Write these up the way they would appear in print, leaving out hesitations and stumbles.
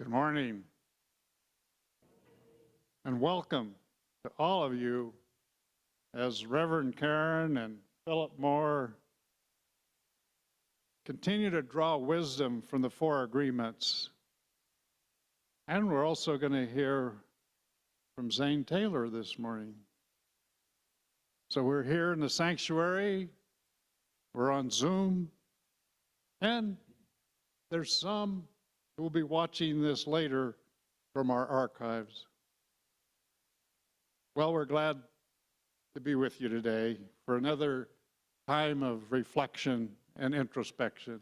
Good morning, and welcome to all of you as Reverend Karen and Philip Moore continue to draw wisdom from the four agreements. And we're also going to hear from Zane Taylor this morning. So we're here in the sanctuary, we're on Zoom, and there's some who will be watching this later from our archives. Well, we're glad to be with you today for another time of reflection and introspection.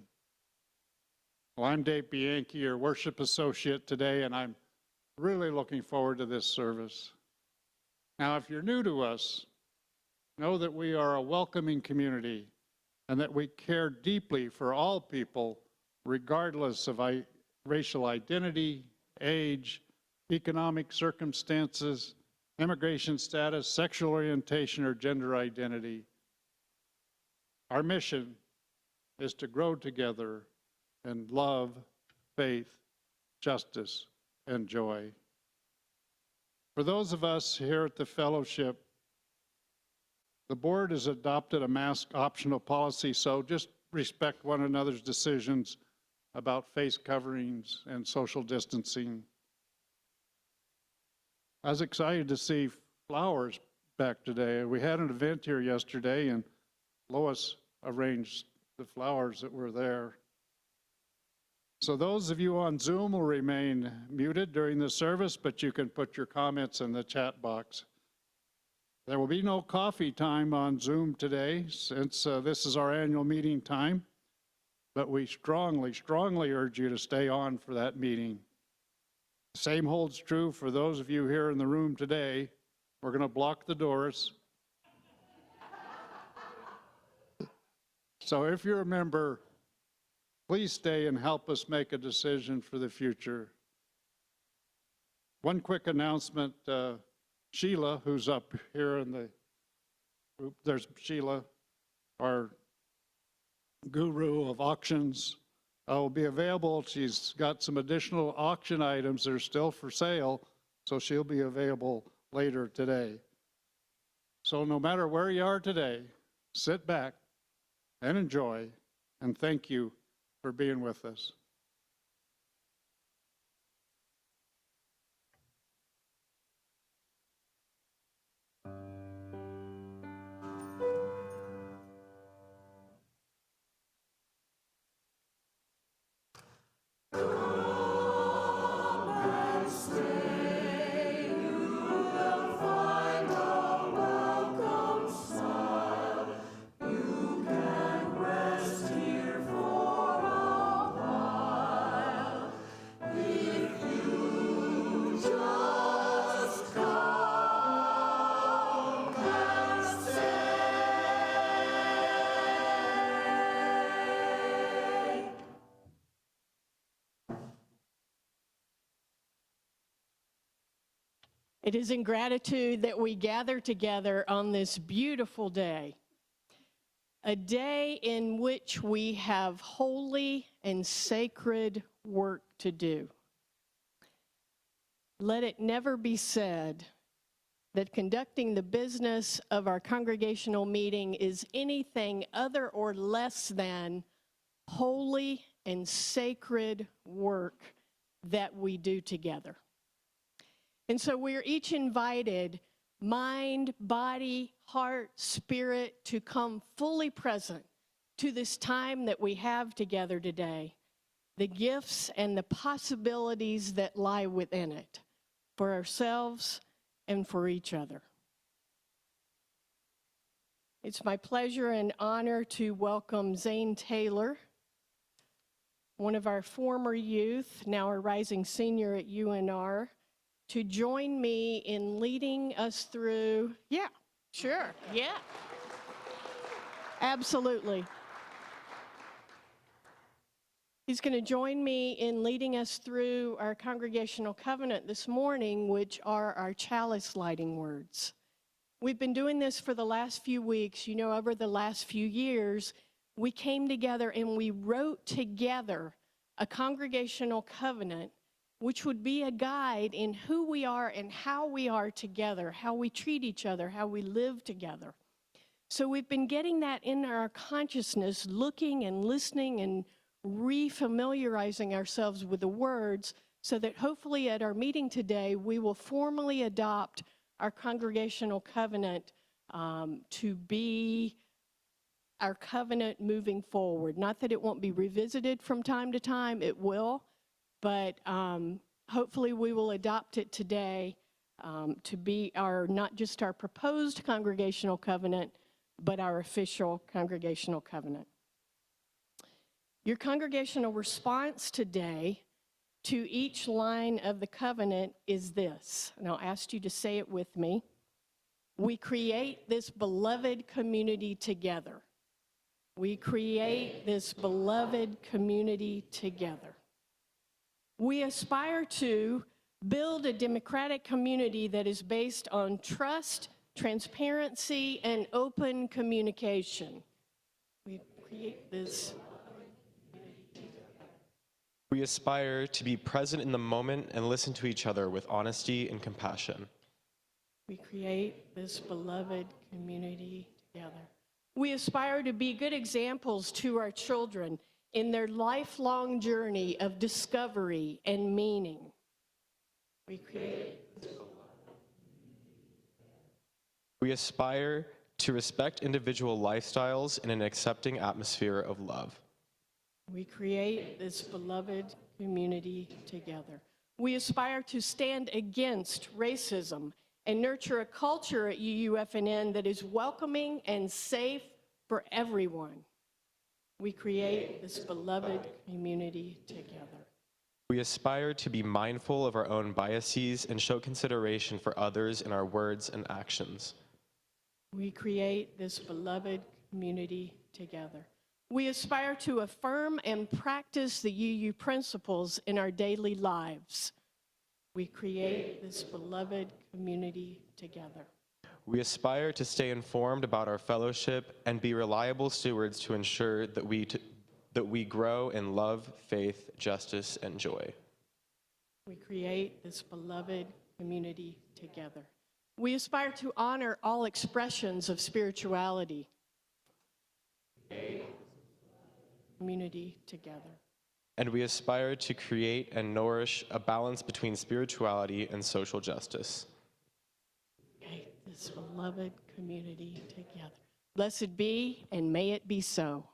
Well, I'm Dave Bianchi, your worship associate today, and I'm really looking forward to this service. Now, if you're new to us, know that we are a welcoming community and that we care deeply for all people, regardless of racial identity, age, economic circumstances, immigration status, sexual orientation, or gender identity. Our mission is to grow together in love, faith, justice, and joy. For those of us here at the fellowship, the board has adopted a mask optional policy, so just respect one another's decisions about face coverings and social distancing. I was excited to see flowers back today. We had an event here yesterday, and Lois arranged the flowers that were there. So those of you on Zoom will remain muted during the service, but you can put your comments in the chat box. There will be no coffee time on Zoom today, since this is our annual meeting time, but we strongly, strongly urge you to stay on for that meeting. The same holds true for those of you here in the room today. We're going to block the doors. So if you're a member, please stay and help us make a decision for the future. One quick announcement, Sheila, who's up here in the group, there's Sheila, our guru of auctions, will be available. She's got some additional auction items that are still for sale, so she'll be available later today. So no matter where you are today, sit back and enjoy, and thank you for being with us. It is in gratitude that we gather together on this beautiful day, a day in which we have holy and sacred work to do. Let it never be said that conducting the business of our congregational meeting is anything other or less than holy and sacred work that we do together. And so we're each invited, mind, body, heart, spirit, to come fully present to this time that we have together today, the gifts and the possibilities that lie within it for ourselves and for each other. It's my pleasure and honor to welcome Zane Taylor, one of our former youth, now a rising senior at UNR, to join me in leading us through, absolutely. He's going to join me in leading us through our congregational covenant this morning, which are our chalice lighting words. We've been doing this for the last few weeks. You know, over the last few years, we came together and we wrote together a congregational covenant which would be a guide in who we are and how we are together, how we treat each other, how we live together. So we've been getting that in our consciousness, looking and listening and refamiliarizing ourselves with the words, so that hopefully at our meeting today, we will formally adopt our congregational covenant to be our covenant moving forward. Not that it won't be revisited from time to time, it will, but hopefully we will adopt it today to be our, not just our proposed congregational covenant, but our official congregational covenant. Your congregational response today to each line of the covenant is this, and I'll ask you to say it with me. We create this beloved community together. We create this beloved community together. We aspire to build a democratic community that is based on trust, transparency, and open communication. We create this. We aspire to be present in the moment and listen to each other with honesty and compassion. We create this beloved community together. We aspire to be good examples to our children in their lifelong journey of discovery and meaning. We create. We aspire to respect individual lifestyles in an accepting atmosphere of love. We create this beloved community together. We aspire to stand against racism and nurture a culture at UUFNN that is welcoming and safe for everyone. We create this beloved community together. We aspire to be mindful of our own biases and show consideration for others in our words and actions. We create this beloved community together. We aspire to affirm and practice the UU principles in our daily lives. We create this beloved community together. We aspire to stay informed about our fellowship and be reliable stewards to ensure that we grow in love, faith, justice, and joy. We create this beloved community together. We aspire to honor all expressions of spirituality. Community together. And we aspire to create and nourish a balance between spirituality and social justice. Okay, this beloved community together. Blessed be, and may it be so.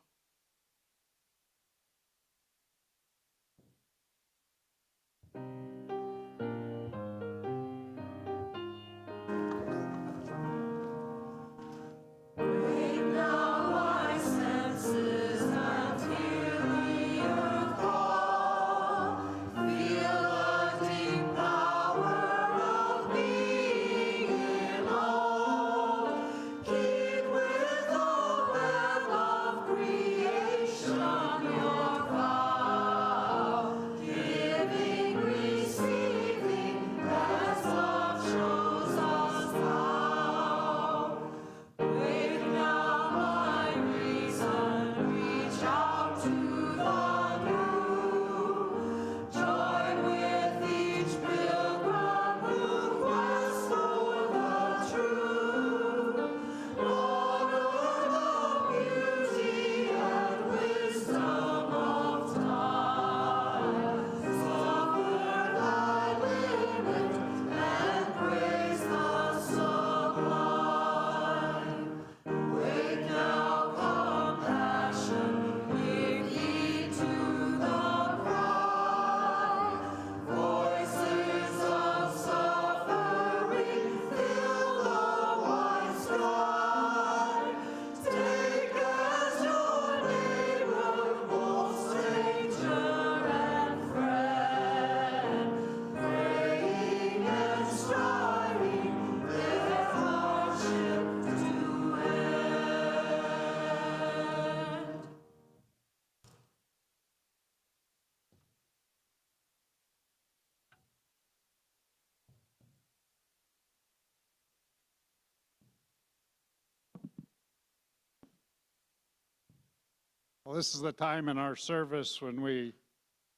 Well, this is the time in our service when we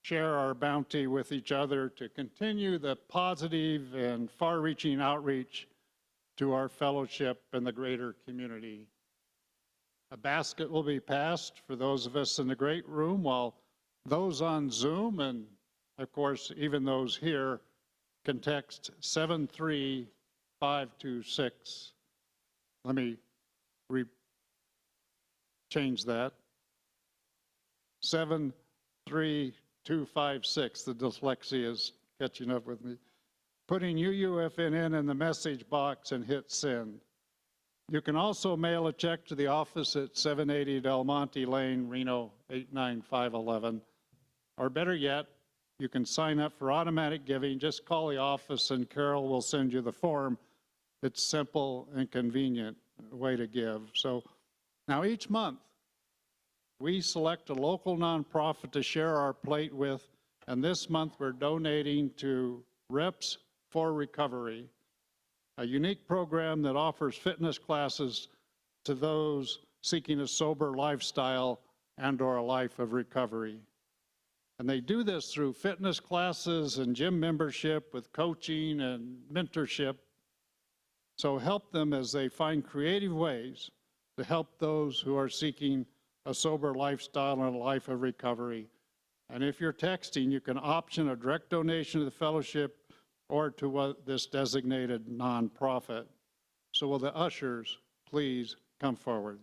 share our bounty with each other to continue the positive and far-reaching outreach to our fellowship and the greater community. A basket will be passed for those of us in the great room, while those on Zoom, and of course, even those here, can text 73526. Let me change that. 73256. The dyslexia is catching up with me. Putting UUFNN in the message box and hit send. You can also mail a check to the office at 780 Del Monte Lane, Reno 89511. Or better yet, you can sign up for automatic giving. Just call the office and Carol will send you the form. It's simple and convenient way to give. So now each month, we select a local nonprofit to share our plate with, and this month we're donating to Reps for Recovery, a unique program that offers fitness classes to those seeking a sober lifestyle and/or a life of recovery. And they do this through fitness classes and gym membership with coaching and mentorship. So help them as they find creative ways to help those who are seeking a sober lifestyle and a life of recovery. And if you're texting, you can option a direct donation to the fellowship or to this designated nonprofit. So will the ushers please come forward?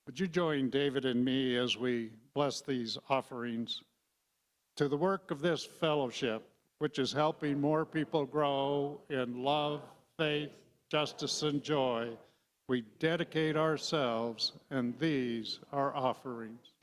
Would you join David and me as we bless these offerings to the work of this fellowship, which is helping more people grow in love, faith, justice, and joy? We dedicate ourselves, and these are offerings.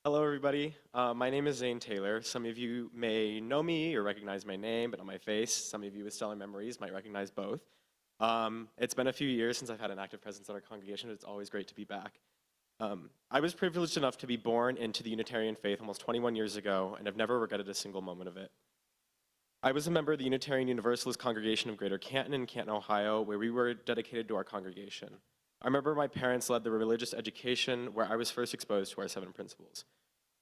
Hello, everybody. My name is Zane Taylor. Some of you may know me or recognize my name, but not my face. Some of you with stellar memories might recognize both. It's been a few years since I've had an active presence at our congregation. It's always great to be back. I was privileged enough to be born into the Unitarian faith almost 21 years ago, and have never regretted a single moment of it. I was a member of the Unitarian Universalist congregation of Greater Canton in Canton, Ohio, where we were dedicated to our congregation. I remember my parents led the religious education where I was first exposed to our 7 principles.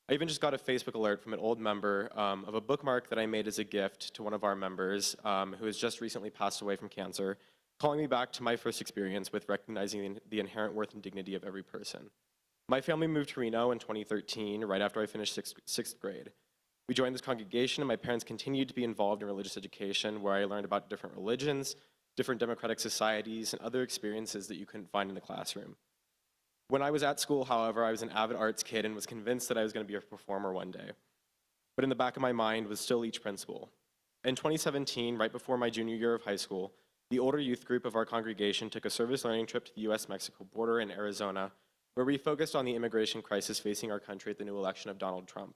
I even just got a Facebook alert from an old member of a bookmark that I made as a gift to one of our members who has just recently passed away from cancer, calling me back to my first experience with recognizing the inherent worth and dignity of every person. My family moved to Reno in 2013, right after I finished sixth grade. We joined this congregation, and my parents continued to be involved in religious education, where I learned about different religions, different democratic societies, and other experiences that you couldn't find in the classroom. When I was at school, however, I was an avid arts kid and was convinced that I was going to be a performer one day. But in the back of my mind was still each principle. In 2017, right before my junior year of high school, the older youth group of our congregation took a service learning trip to the US-Mexico border in Arizona, where we focused on the immigration crisis facing our country at the new election of Donald Trump.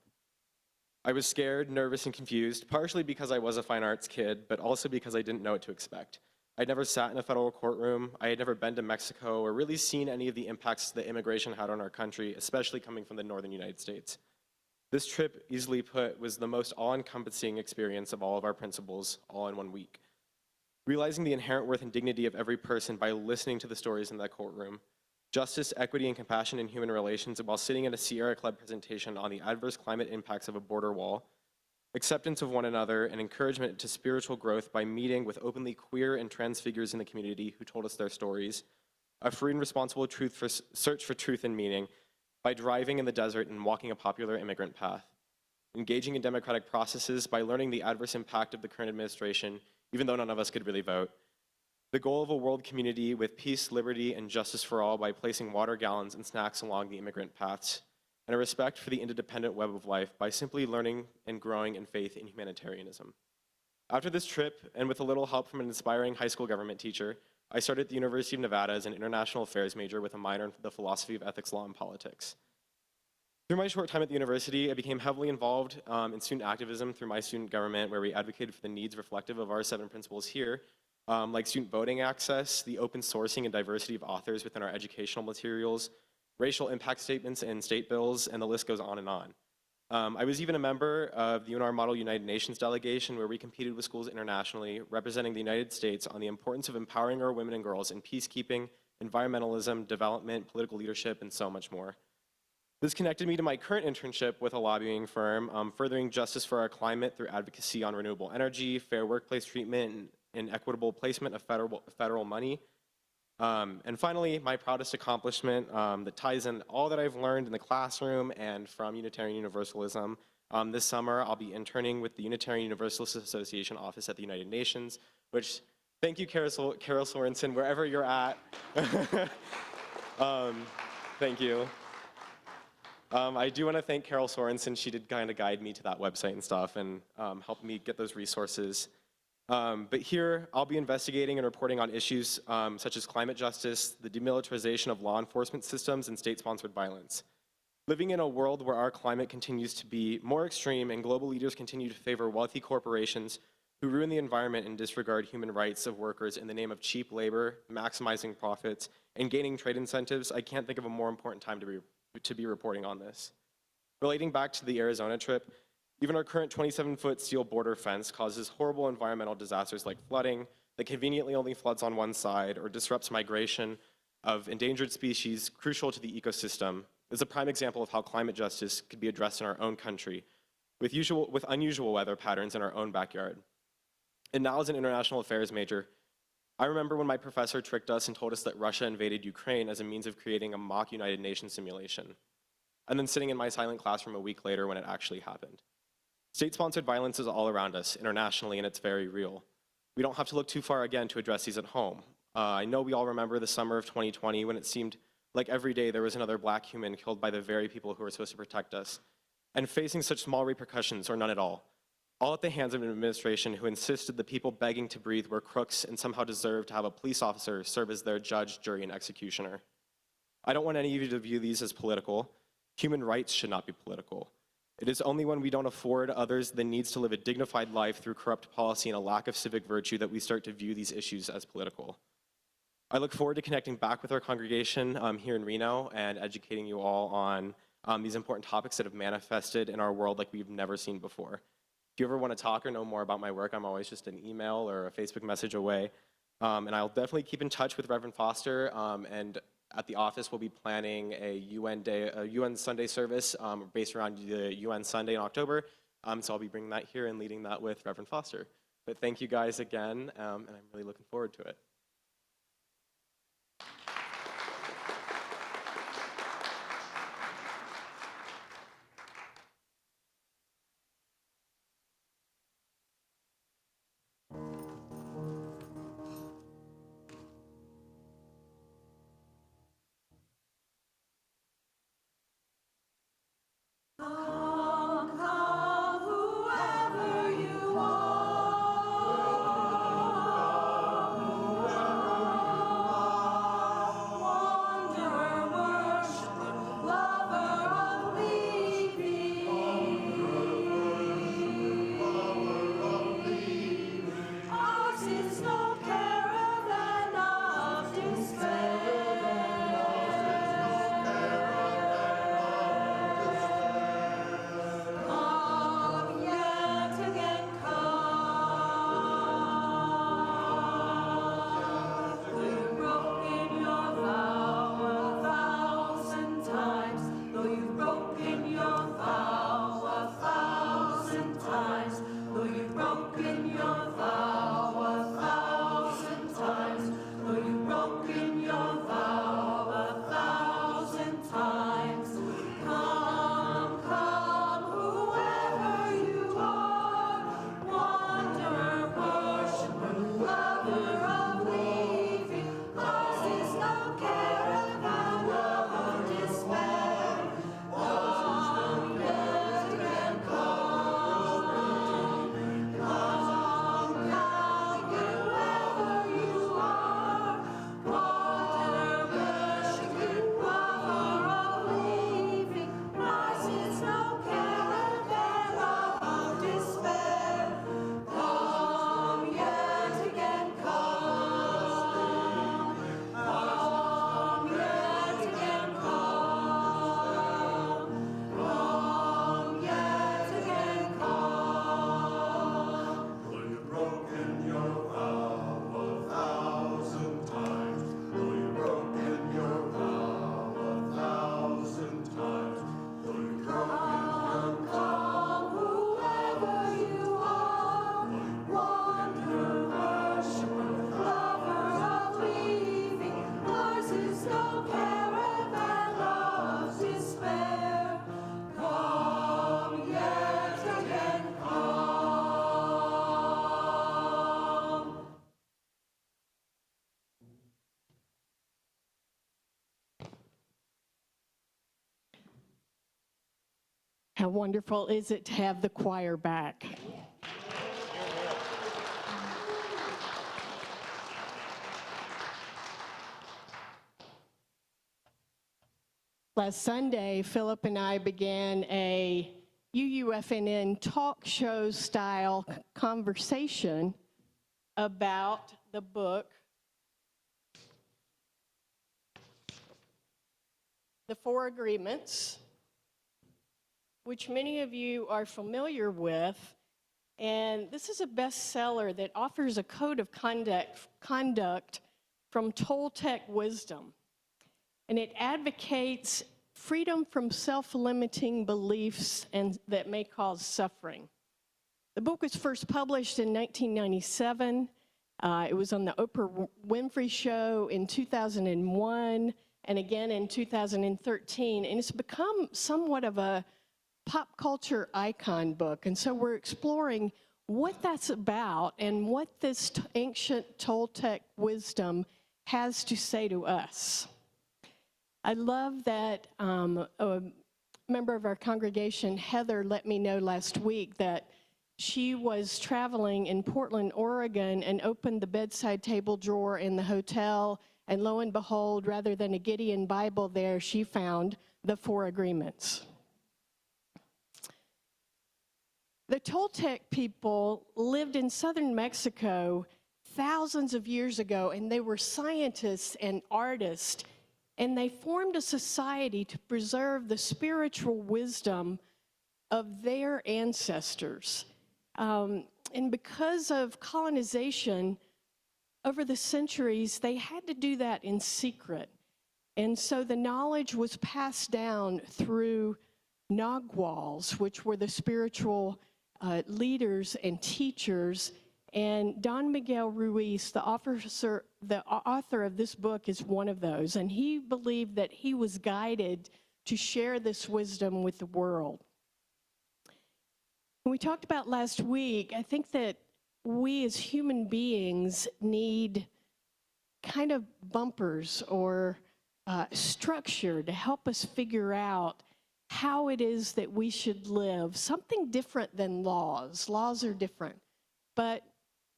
I was scared, nervous, and confused, partially because I was a fine arts kid, but also because I didn't know what to expect. I'd never sat in a federal courtroom, I had never been to Mexico, or really seen any of the impacts that immigration had on our country, especially coming from the northern United States. This trip, easily put, was the most all-encompassing experience of all of our principles, all in 1 week. Realizing the inherent worth and dignity of every person by listening to the stories in that courtroom, justice, equity, and compassion in human relations while sitting at a Sierra Club presentation on the adverse climate impacts of a border wall, acceptance of one another, and encouragement to spiritual growth by meeting with openly queer and trans figures in the community who told us their stories, a free and responsible search for truth and meaning by driving in the desert and walking a popular immigrant path, engaging in democratic processes by learning the adverse impact of the current administration, even though none of us could really vote, the goal of a world community with peace, liberty, and justice for all by placing water gallons and snacks along the immigrant paths, and a respect for the interdependent web of life by simply learning and growing in faith in humanitarianism. After this trip, and with a little help from an inspiring high school government teacher, I started at the University of Nevada as an international affairs major with a minor in the philosophy of ethics, law, and politics. Through my short time at the university, I became heavily involved in student activism through my student government, where we advocated for the needs reflective of our 7 principles here, like student voting access, the open sourcing and diversity of authors within our educational materials, racial impact statements in state bills, and the list goes on and on. I was even a member of the UNR Model United Nations delegation, where we competed with schools internationally, representing the United States on the importance of empowering our women and girls in peacekeeping, environmentalism, development, political leadership, and so much more. This connected me to my current internship with a lobbying firm, furthering justice for our climate through advocacy on renewable energy, fair workplace treatment, and equitable placement of federal money. And finally, my proudest accomplishment that ties in all that I've learned in the classroom and from Unitarian Universalism. This summer, I'll be interning with the Unitarian Universalist Association office at the United Nations, which, thank you, Carol Sorensen, wherever you're at. Thank you. I do want to thank Carol Sorensen. She did kind of guide me to that website and stuff and help me get those resources. But here, I'll be investigating and reporting on issues such as climate justice, the demilitarization of law enforcement systems, and state-sponsored violence. Living in a world where our climate continues to be more extreme and global leaders continue to favor wealthy corporations who ruin the environment and disregard human rights of workers in the name of cheap labor, maximizing profits, and gaining trade incentives, I can't think of a more important time to be reporting on this. Relating back to the Arizona trip, even our current 27-foot steel border fence causes horrible environmental disasters like flooding that conveniently only floods on one side or disrupts migration of endangered species crucial to the ecosystem. Is a prime example of how climate justice could be addressed in our own country with unusual weather patterns in our own backyard. And now as an international affairs major, I remember when my professor tricked us and told us that Russia invaded Ukraine as a means of creating a mock United Nations simulation, and then sitting in my silent classroom a week later when it actually happened. State-sponsored violence is all around us internationally, and it's very real. We don't have to look too far again to address these at home. I know we all remember the summer of 2020 when it seemed like every day there was another black human killed by the very people who were supposed to protect us, and facing such small repercussions or none at all at the hands of an administration who insisted the people begging to breathe were crooks and somehow deserved to have a police officer serve as their judge, jury, and executioner. I don't want any of you to view these as political. Human rights should not be political. It is only when we don't afford others the needs to live a dignified life through corrupt policy and a lack of civic virtue that we start to view these issues as political. I look forward to connecting back with our congregation here in Reno and educating you all on these important topics that have manifested in our world like we've never seen before. If you ever want to talk or know more about my work, I'm always just an email or a Facebook message away. And I'll definitely keep in touch with Reverend Foster. And at the office, we'll be planning a UN Sunday service based around the UN Sunday in October. So I'll be bringing that here and leading that with Reverend Foster. But thank you guys again, and I'm really looking forward to it. How wonderful is it to have the choir back? Last Sunday, Philip and I began a UUFNN talk show style conversation about the book, The Four Agreements, which many of you are familiar with. And this is a bestseller that offers a code of conduct from Toltec wisdom. And it advocates freedom from self-limiting beliefs and that may cause suffering. The book was first published in 1997. It was on the Oprah Winfrey Show in 2001 and again in 2013. And it's become somewhat of a pop culture icon book. And so we're exploring what that's about and what this ancient Toltec wisdom has to say to us. I love that a member of our congregation, Heather, let me know last week that she was traveling in Portland, Oregon, and opened the bedside table drawer in the hotel, and lo and behold, rather than a Gideon Bible there, she found the Four Agreements. The Toltec people lived in southern Mexico thousands of years ago, and they were scientists and artists, and they formed a society to preserve the spiritual wisdom of their ancestors. And because of colonization over the centuries, they had to do that in secret. And so the knowledge was passed down through Naguals, which were the spiritual leaders and teachers. And Don Miguel Ruiz, the author of this book, is one of those. And he believed that he was guided to share this wisdom with the world. When we talked about last week, I think that we as human beings need kind of bumpers or structure to help us figure out how it is that we should live. Something different than laws. Laws are different. But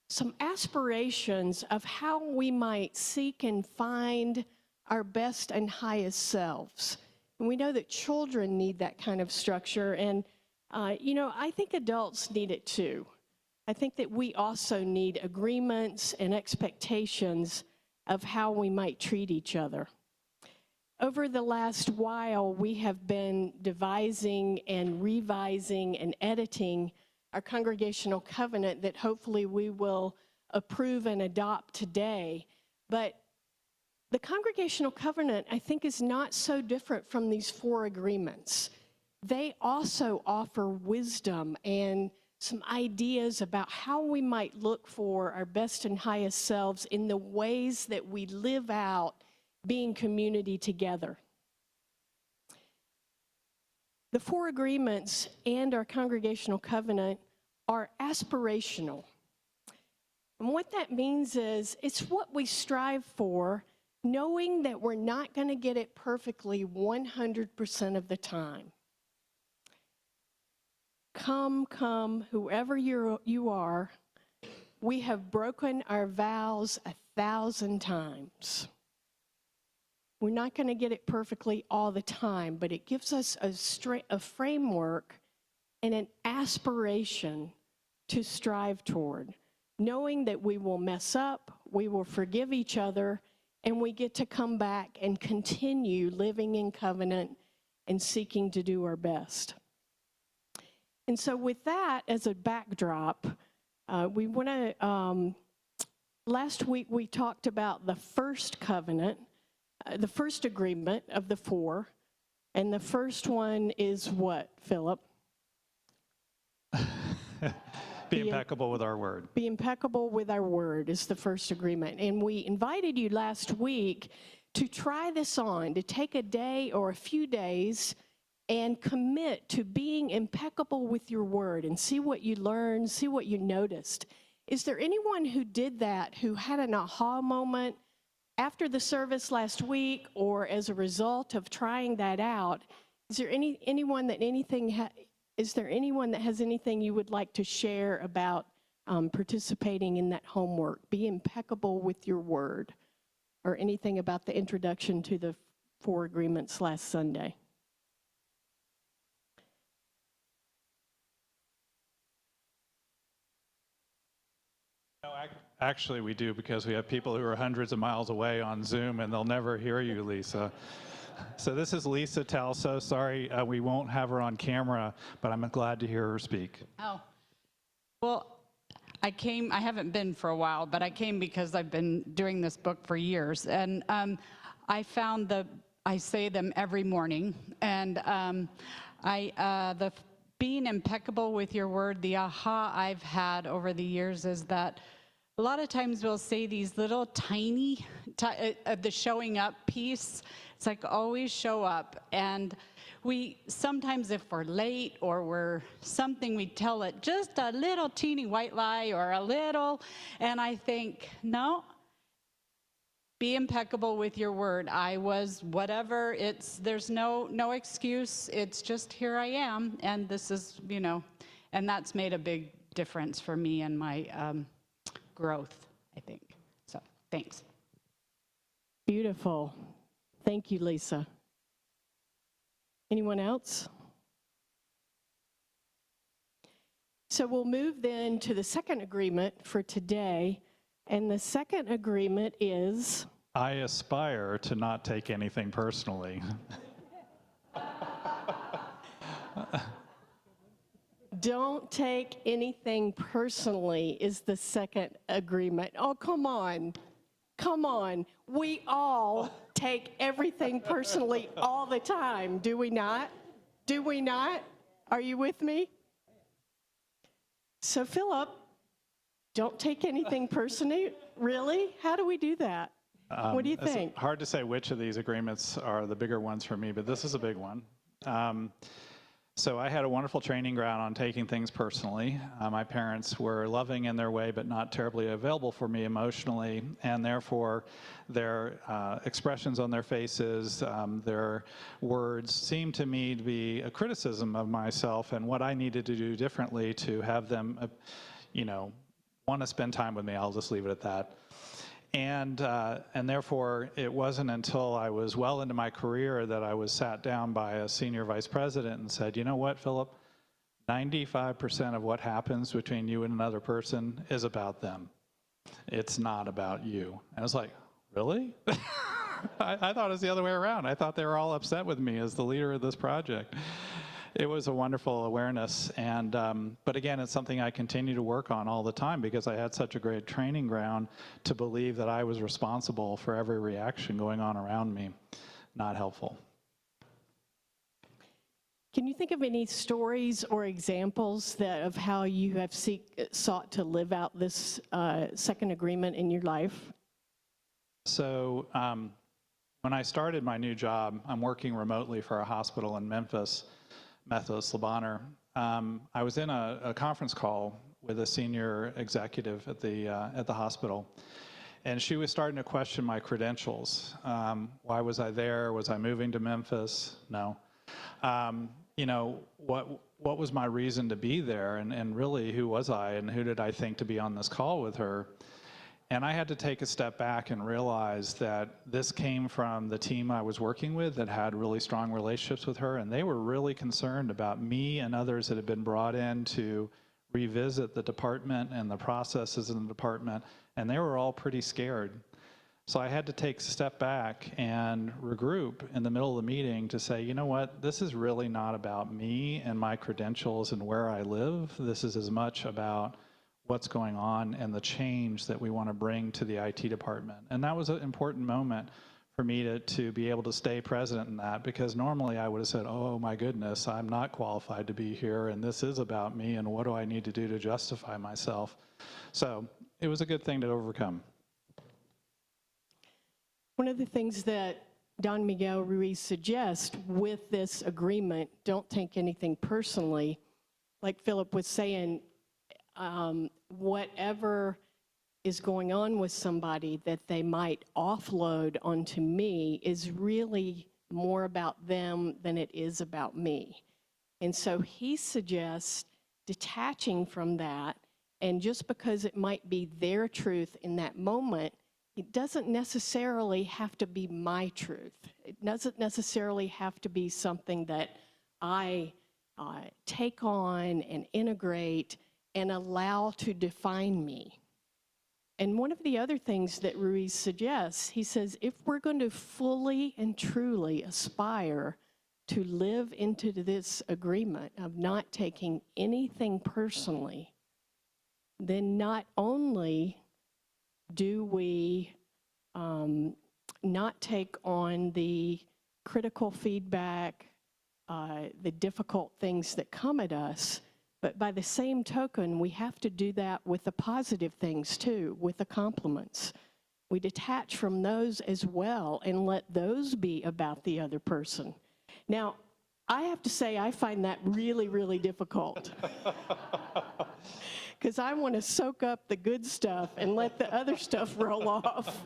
some aspirations of how we might seek and find our best and highest selves. And we know that children need that kind of structure. And, I think adults need it too. I think that we also need agreements and expectations of how we might treat each other. Over the last while, we have been devising and revising and editing our congregational covenant that hopefully we will approve and adopt today. But the congregational covenant, I think, is not so different from these four agreements. They also offer wisdom and some ideas about how we might look for our best and highest selves in the ways that we live out being community together. The four agreements and our congregational covenant are aspirational. And what that means is it's what we strive for, knowing that we're not going to get it perfectly 100% of the time. Come, whoever you are, we have broken our vows 1,000 times. We're not going to get it perfectly all the time, but it gives us a framework and an aspiration to strive toward, knowing that we will mess up, we will forgive each other, and we get to come back and continue living in covenant and seeking to do our best. And so with that as a backdrop, we want to, last week we talked about the first covenant, the first agreement of the four, and the first one is what, Philip? Be impeccable with our word. Be impeccable with our word is the first agreement. And we invited you last week to try this on, to take a day or a few days and commit to being impeccable with your word and see what you learned, see what you noticed. Is there anyone who did that, who had an aha moment after the service last week or as a result of trying that out? Is there anyone that anything Is there anyone that has anything you would like to share about participating in that homework? Be impeccable with your word, or anything about the introduction to the 4 agreements last Sunday? No, actually, we do, because we have people who are hundreds of miles away on Zoom, and they'll never hear you, Lisa. So this is Lisa Talso. Sorry, we won't have her on camera, but I'm glad to hear her speak. Oh, well, I haven't been for a while, but I came because I've been doing this book for years. And I found I say them every morning. And being impeccable with your word, the aha I've had over the years is that a lot of times we'll say these little tiny, the showing up piece. It's like always show up. And we sometimes, if we're late or we're something, we tell it just a little teeny white lie or a little. And I think, no, be impeccable with your word. I was whatever. There's no excuse. It's just here I am. And this is, and that's made a big difference for me and my growth, I think. So thanks. Beautiful. Thank you, Lisa. Anyone else? So we'll move then to the second agreement for today. And the second agreement is? I aspire to not take anything personally. Don't take anything personally is the second agreement. Oh, come on. Come on. We all take everything personally all the time, do we not? Do we not? Are you with me? So, Philip, don't take anything personally? Really? How do we do that? What do you think? It's hard to say which of these agreements are the bigger ones for me, but this is a big one. So I had a wonderful training ground on taking things personally. My parents were loving in their way, but not terribly available for me emotionally, and therefore their expressions on their faces, their words seemed to me to be a criticism of myself and what I needed to do differently to have them, want to spend time with me. I'll just leave it at that. And therefore, it wasn't until I was well into my career that I was sat down by a senior vice president and said, you know what, Philip, 95% of what happens between you and another person is about them. It's not about you. And I was like, really? I thought it was the other way around. I thought they were all upset with me as the leader of this project. It was a wonderful awareness, and but again, it's something I continue to work on all the time because I had such a great training ground to believe that I was responsible for every reaction going on around me. Not helpful. Can you think of any stories or examples of how you have sought to live out this second agreement in your life? So when I started my new job, I'm working remotely for a hospital in Memphis, Methodist Le Bonheur. I was in a conference call with a senior executive at the hospital, and she was starting to question my credentials. Why was I there? Was I moving to Memphis? No. What was my reason to be there? And really, who was I? And who did I think to be on this call with her? And I had to take a step back and realize that this came from the team I was working with that had really strong relationships with her, and they were really concerned about me and others that had been brought in to revisit the department and the processes in the department, and they were all pretty scared. So I had to take a step back and regroup in the middle of the meeting to say, you know what, this is really not about me and my credentials and where I live. This is as much about what's going on and the change that we want to bring to the IT department. And that was an important moment for me to be able to stay present in that, because normally I would have said, oh my goodness, I'm not qualified to be here, and this is about me, and what do I need to do to justify myself? So it was a good thing to overcome. One of the things that Don Miguel Ruiz suggests with this agreement, don't take anything personally, like Philip was saying, whatever is going on with somebody that they might offload onto me is really more about them than it is about me. And so he suggests detaching from that, and just because it might be their truth in that moment, it doesn't necessarily have to be my truth. It doesn't necessarily have to be something that I take on and integrate and allow to define me. And one of the other things that Ruiz suggests, he says, if we're going to fully and truly aspire to live into this agreement of not taking anything personally, then not only do we not take on the critical feedback, the difficult things that come at us, but by the same token, we have to do that with the positive things too, with the compliments. We detach from those as well and let those be about the other person. Now, I have to say I find that really, really difficult. Because I want to soak up the good stuff and let the other stuff roll off.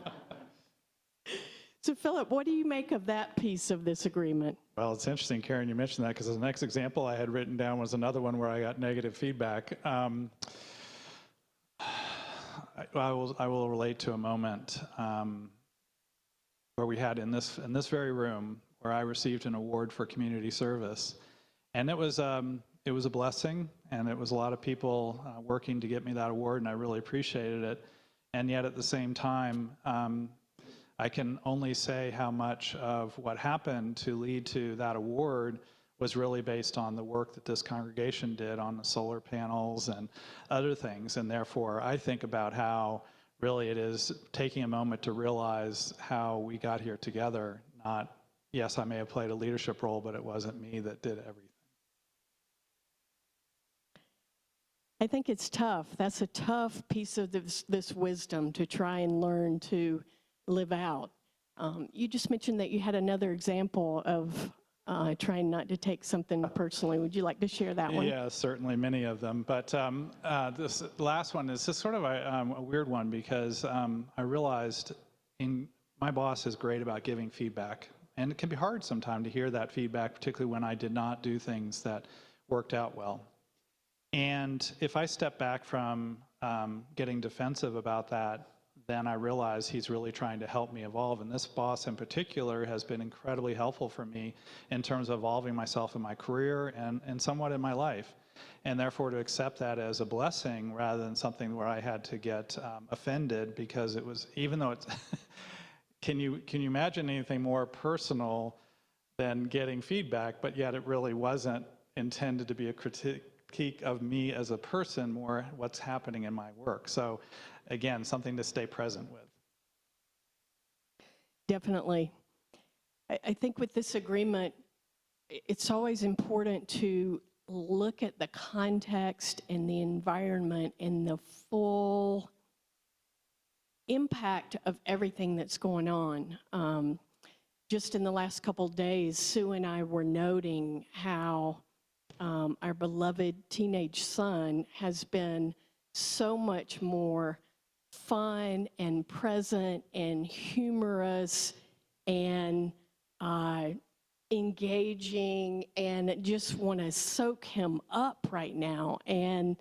So Philip, what do you make of that piece of this agreement? Well, it's interesting, Karen, you mentioned that, because the next example I had written down was another one where I got negative feedback. I will relate to a moment where we had in this very room where I received an award for community service, and it was a blessing, and it was a lot of people working to get me that award, and I really appreciated it. And yet at the same time, I can only say how much of what happened to lead to that award was really based on the work that this congregation did on the solar panels and other things. And therefore, I think about how really it is taking a moment to realize how we got here together. Not, yes, I may have played a leadership role, but it wasn't me that did everything. I think it's tough. That's a tough piece of this wisdom to try and learn to live out. You just mentioned that you had another example of trying not to take something personally. Would you like to share that one? Yeah, certainly, many of them. But this last one is just sort of a weird one, because I realized my boss is great about giving feedback. And it can be hard sometimes to hear that feedback, particularly when I did not do things that worked out well. And if I step back from getting defensive about that, then I realize he's really trying to help me evolve. And this boss in particular has been incredibly helpful for me in terms of evolving myself in my career and somewhat in my life. And therefore, to accept that as a blessing rather than something where I had to get offended, because it was, even though it's, can you imagine anything more personal than getting feedback, but yet it really wasn't intended to be a critique of me as a person, more what's happening in my work. So again, something to stay present with. Definitely. I think with this agreement, it's always important to look at the context and the environment and the full impact of everything that's going on. Just in the last couple days, Sue and I were noting how our beloved teenage son has been so much more fun and present and humorous and engaging, and just want to soak him up right now. And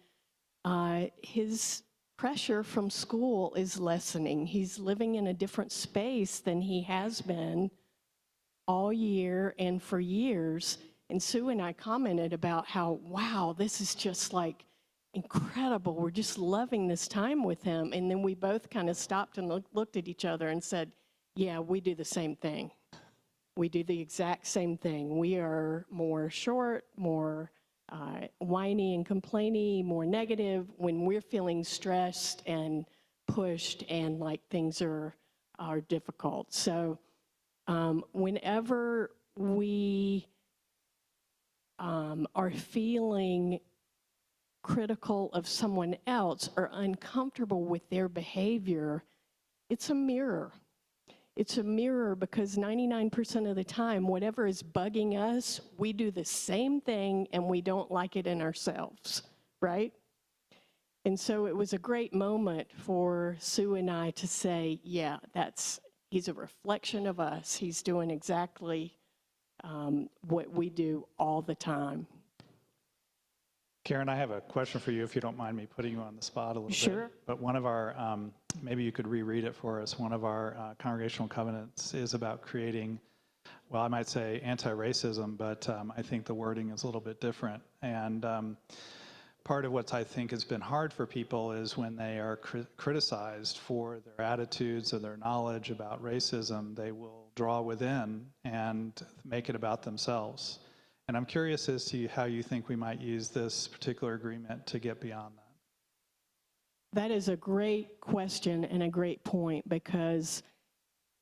his pressure from school is lessening. He's living in a different space than he has been all year and for years. And Sue and I commented about how, wow, this is just like incredible. We're just loving this time with him. And then we both kind of stopped and looked at each other and said, yeah, we do the same thing. We do the exact same thing. We are more short, more whiny and complainy, more negative when we're feeling stressed and pushed and like things are difficult. So whenever we are feeling critical of someone else or uncomfortable with their behavior, it's a mirror. It's a mirror, because 99% of the time, whatever is bugging us, we do the same thing and we don't like it in ourselves, right? And so it was a great moment for Sue and I to say, yeah, he's a reflection of us. He's doing exactly what we do all the time. Karen, I have a question for you, if you don't mind me putting you on the spot a little bit. Sure. But one of our, maybe you could reread it for us. One of our congregational covenants is about creating, well, I might say anti-racism, but I think the wording is a little bit different. And part of what I think has been hard for people is when they are criticized for their attitudes or their knowledge about racism, they will draw within and make it about themselves. And I'm curious as to how you think we might use this particular agreement to get beyond that. That is a great question and a great point because,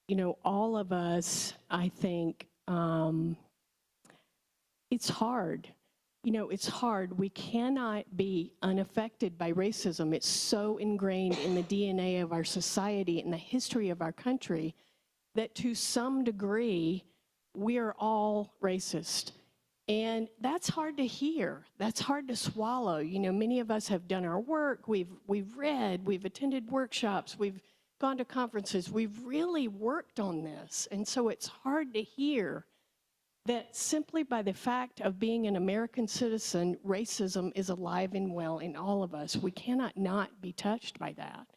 you know, all of us, I think, it's hard. You know, it's hard. We cannot be unaffected by racism. It's so ingrained in the DNA of our society and the history of our country that to some degree, we are all racist. And that's hard to hear. That's hard to swallow. You know, many of us have done our work. We've read, we've attended workshops, we've gone to conferences. We've really worked on this. And so it's hard to hear that simply by the fact of being an American citizen, racism is alive and well in all of us. We cannot not be touched by that.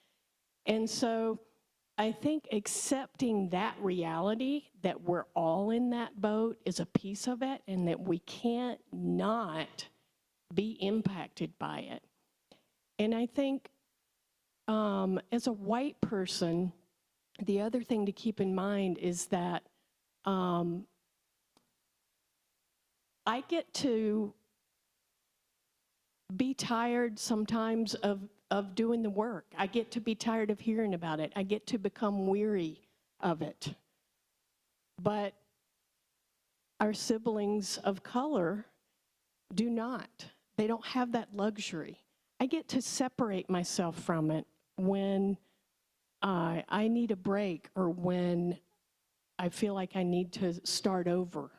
And so I think accepting that reality, that we're all in that boat, is a piece of it, and that we can't not be impacted by it. And I think as a white person, the other thing to keep in mind is that I get to be tired sometimes of doing the work. I get to be tired of hearing about it. I get to become weary of it. But our siblings of color do not. They don't have that luxury. I get to separate myself from it when I need a break or when I feel like I need to start over.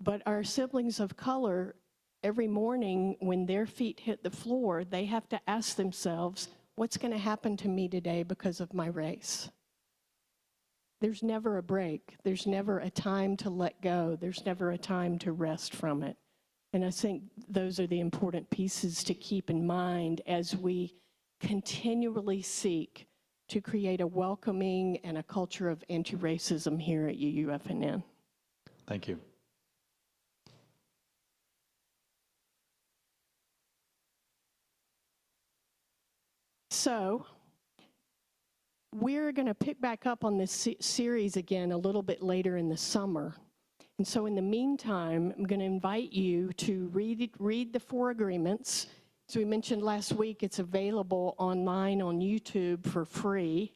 But our siblings of color, every morning when their feet hit the floor, they have to ask themselves, what's going to happen to me today because of my race? There's never a break. There's never a time to let go. There's never a time to rest from it. And I think those are the important pieces to keep in mind as we continually seek to create a welcoming and a culture of anti-racism here at UUFNN. Thank you. So we're going to pick back up on this series again a little bit later in the summer. And so in the meantime, I'm going to invite you to read the 4 agreements. As we mentioned last week, it's available online on YouTube for free.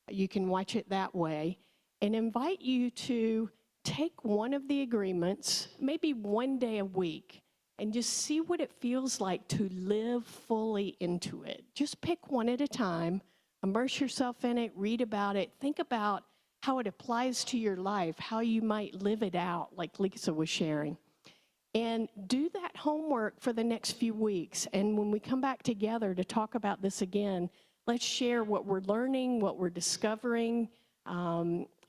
You can watch it that way. And invite you to take one of the agreements, maybe one day a week, and just see what it feels like to live fully into it. Just pick one at a time, immerse yourself in it, read about it, think about how it applies to your life, how you might live it out, like Lisa was sharing. And do that homework for the next few weeks. And when we come back together to talk about this again, let's share what we're learning, what we're discovering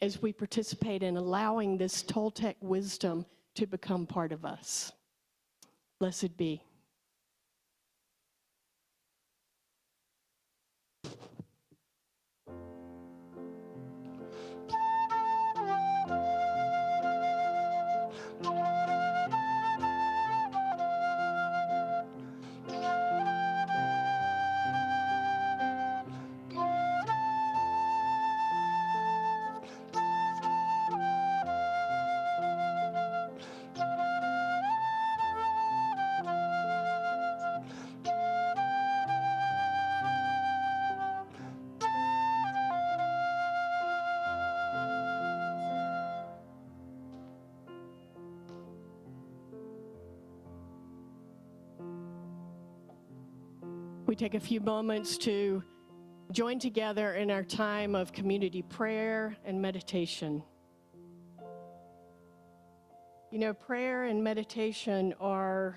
as we participate in allowing this Toltec wisdom to become part of us. Blessed be. We take a few moments to join together in our time of community prayer and meditation. You know, prayer and meditation are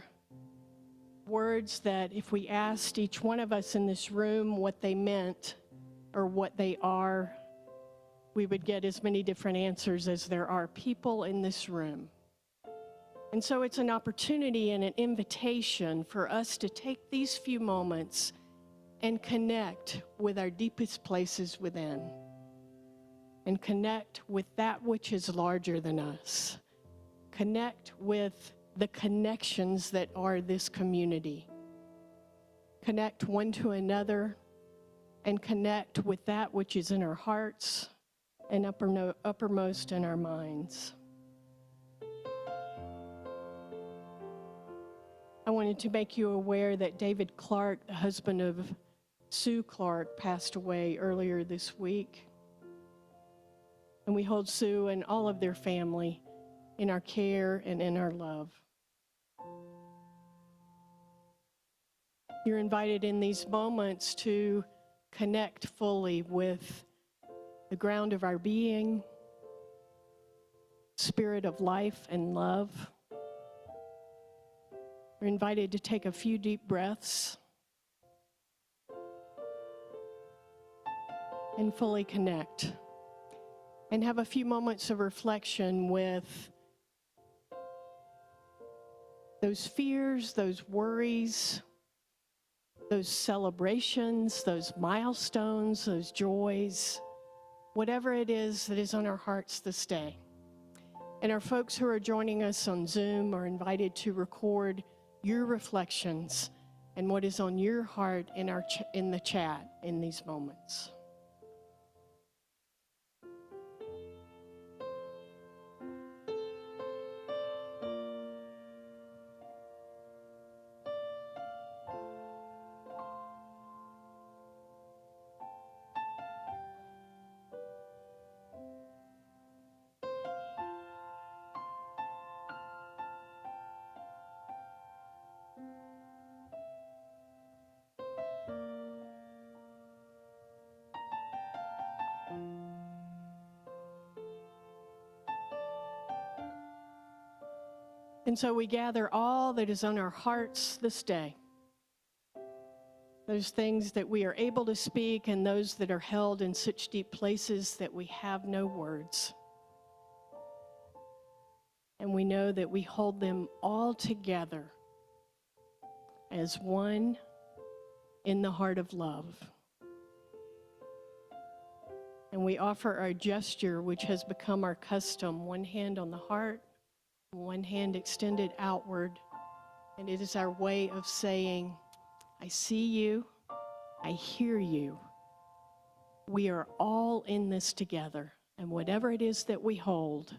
words that if we asked each one of us in this room what they meant or what they are, we would get as many different answers as there are people in this room. And so it's an opportunity and an invitation for us to take these few moments and connect with our deepest places within, and connect with that which is larger than us. Connect with the connections that are this community. Connect one to another, and connect with that which is in our hearts and uppermost in our minds. I wanted to make you aware that David Clark, the husband of Sue Clark, passed away earlier this week. And we hold Sue and all of their family in our care and in our love. You're invited in these moments to connect fully with the ground of our being, spirit of life and love. You're invited to take a few deep breaths and fully connect, and have a few moments of reflection with those fears, those worries, those celebrations, those milestones, those joys, whatever it is that is on our hearts this day. And our folks who are joining us on Zoom are invited to record your reflections and what is on your heart in the chat in these moments. And so we gather all that is on our hearts this day. Those things that we are able to speak and those that are held in such deep places that we have no words. And we know that we hold them all together as one in the heart of love. And we offer our gesture, which has become our custom, one hand on the heart, one hand extended outward, and it is our way of saying, I see you, I hear you. We are all in this together, and whatever it is that we hold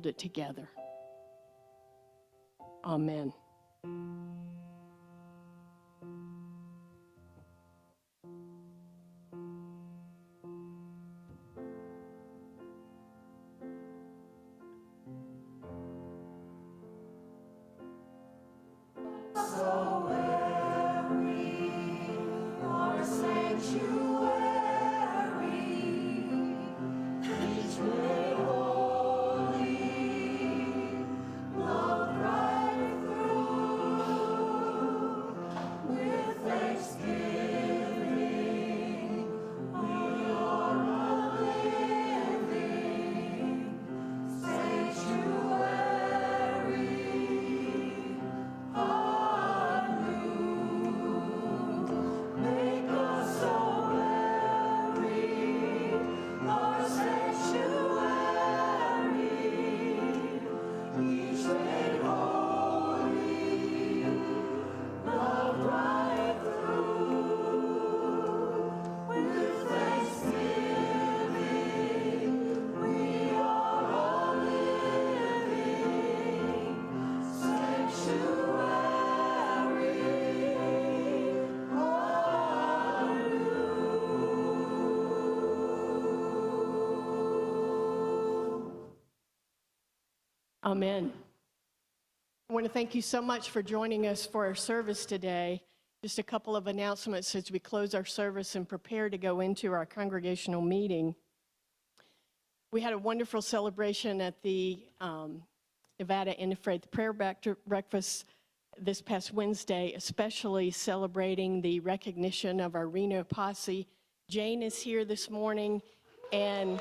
it together. Amen. Amen. I want to thank you so much for joining us for our service today. Just a couple of announcements as we close our service and prepare to go into our congregational meeting. We had a wonderful celebration at the Nevada Interfaith Prayer Breakfast this past Wednesday, especially celebrating the recognition of our Reno posse. Jane is here this morning, and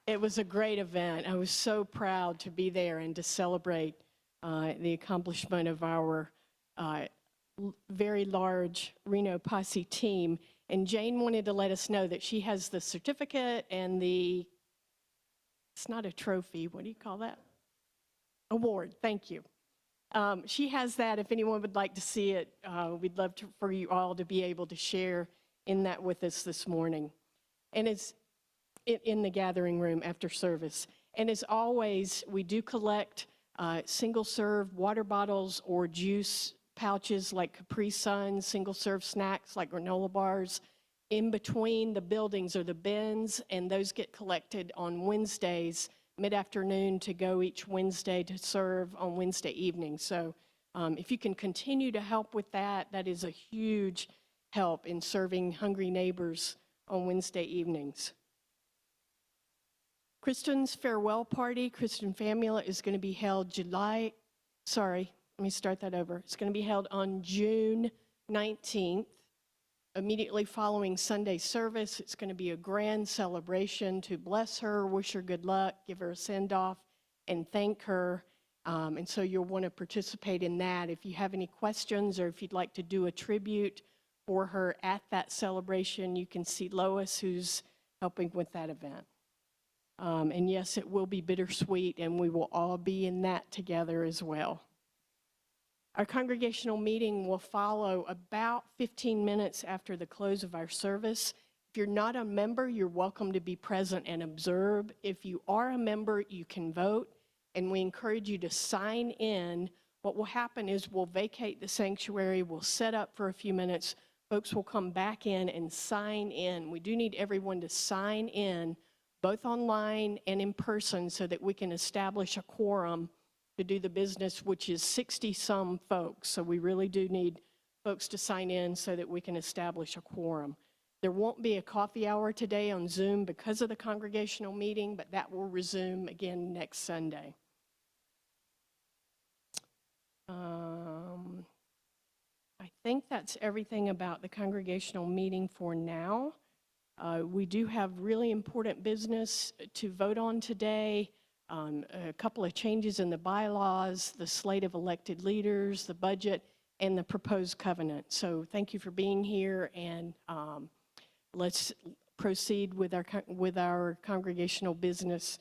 It was a great event. I was so proud to be there and to celebrate the accomplishment of our very large Reno Posse team. And Jane wanted to let us know that she has the certificate and it's not a trophy, what do you call that? Award, thank you. She has that. If anyone would like to see it, we'd love for you all to be able to share in that with us this morning. And it's in the gathering room after service. And as always, we do collect single-serve water bottles or juice pouches like Capri Sun, single-serve snacks like granola bars. In between the buildings are the bins, and those get collected on Wednesdays, mid-afternoon, to go each Wednesday to serve on Wednesday evening. So if you can continue to help with that, that is a huge help in serving hungry neighbors on Wednesday evenings. Kristen's farewell party, Kristen Famula, is going to be held It's going to be held on June 19th, immediately following Sunday service. It's going to be a grand celebration to bless her, wish her good luck, give her a send-off, and thank her. And so you'll want to participate in that. If you have any questions or if you'd like to do a tribute for her at that celebration, you can see Lois, who's helping with that event. And yes, it will be bittersweet, and we will all be in that together as well. Our congregational meeting will follow about 15 minutes after the close of our service. If you're not a member, you're welcome to be present and observe. If you are a member, you can vote, and we encourage you to sign in. What will happen is we'll vacate the sanctuary, we'll set up for a few minutes, folks will come back in and sign in. We do need everyone to sign in, both online and in person, so that we can establish a quorum to do the business, which is 60-some folks. So we really do need folks to sign in so that we can establish a quorum. There won't be a coffee hour today on Zoom because of the congregational meeting, but that will resume again next Sunday. I think that's everything about the congregational meeting for now. We do have really important business to vote on today. A couple of changes in the bylaws, the slate of elected leaders, the budget, and the proposed covenant. So thank you for being here, and let's proceed with our congregational business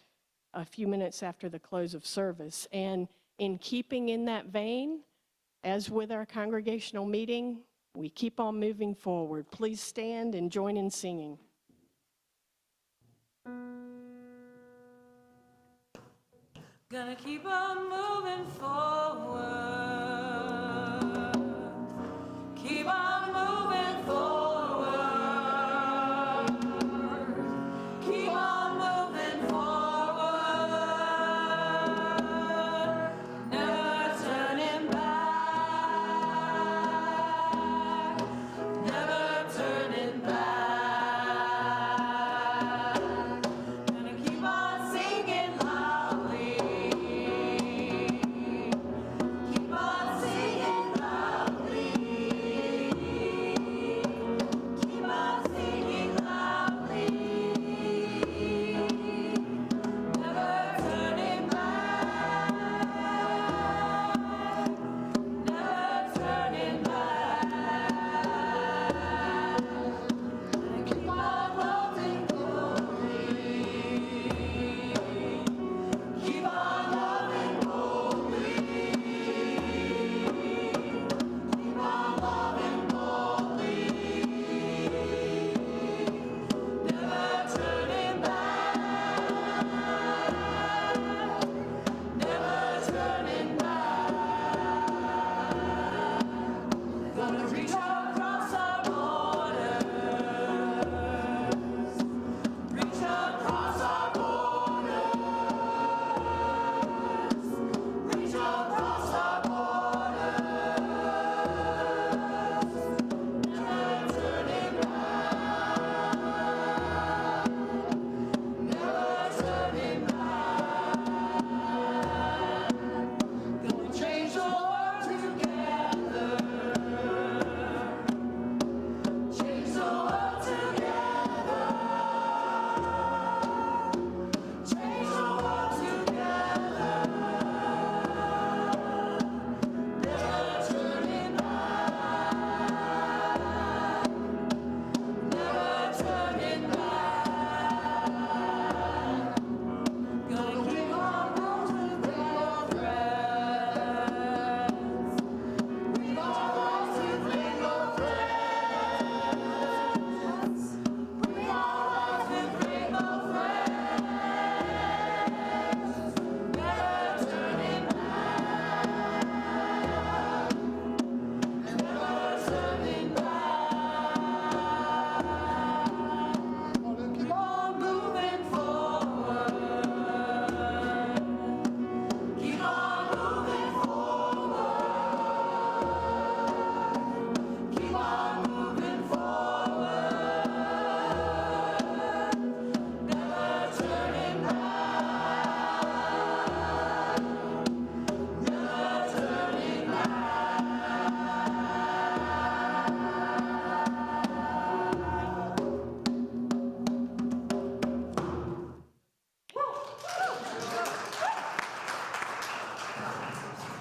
a few minutes after the close of service. And in keeping in that vein, as with our congregational meeting, we keep on moving forward. Please stand and join in singing. Gonna keep on moving forward. Keep on moving forward. Keep on moving forward. Never turning back. Never turning back. Gonna keep on singing loudly.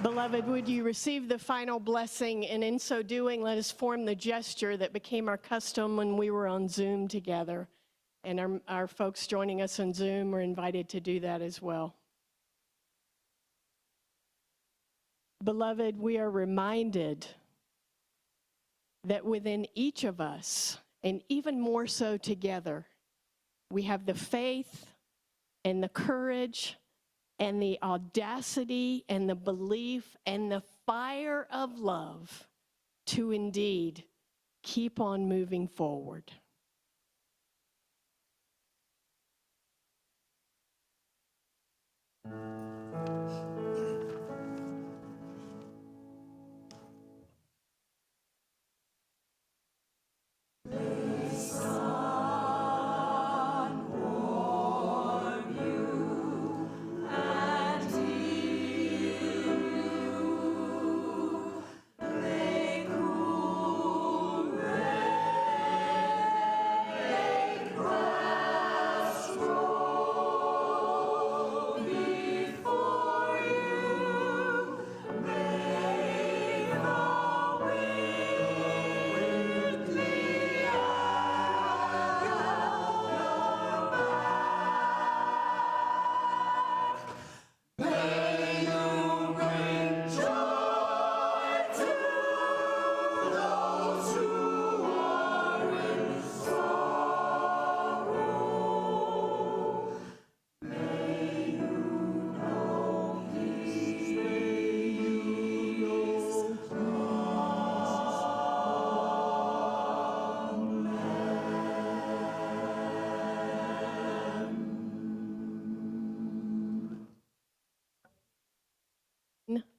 Beloved, would you receive the final blessing, and in so doing, let us form the gesture that became our custom when we were on Zoom together. And our folks joining us on Zoom are invited to do that as well. Beloved, we are reminded that within each of us, and even more so together, we have the faith and the courage and the audacity and the belief and the fire of love to indeed keep on moving forward.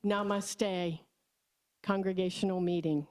Namaste, congregational meeting.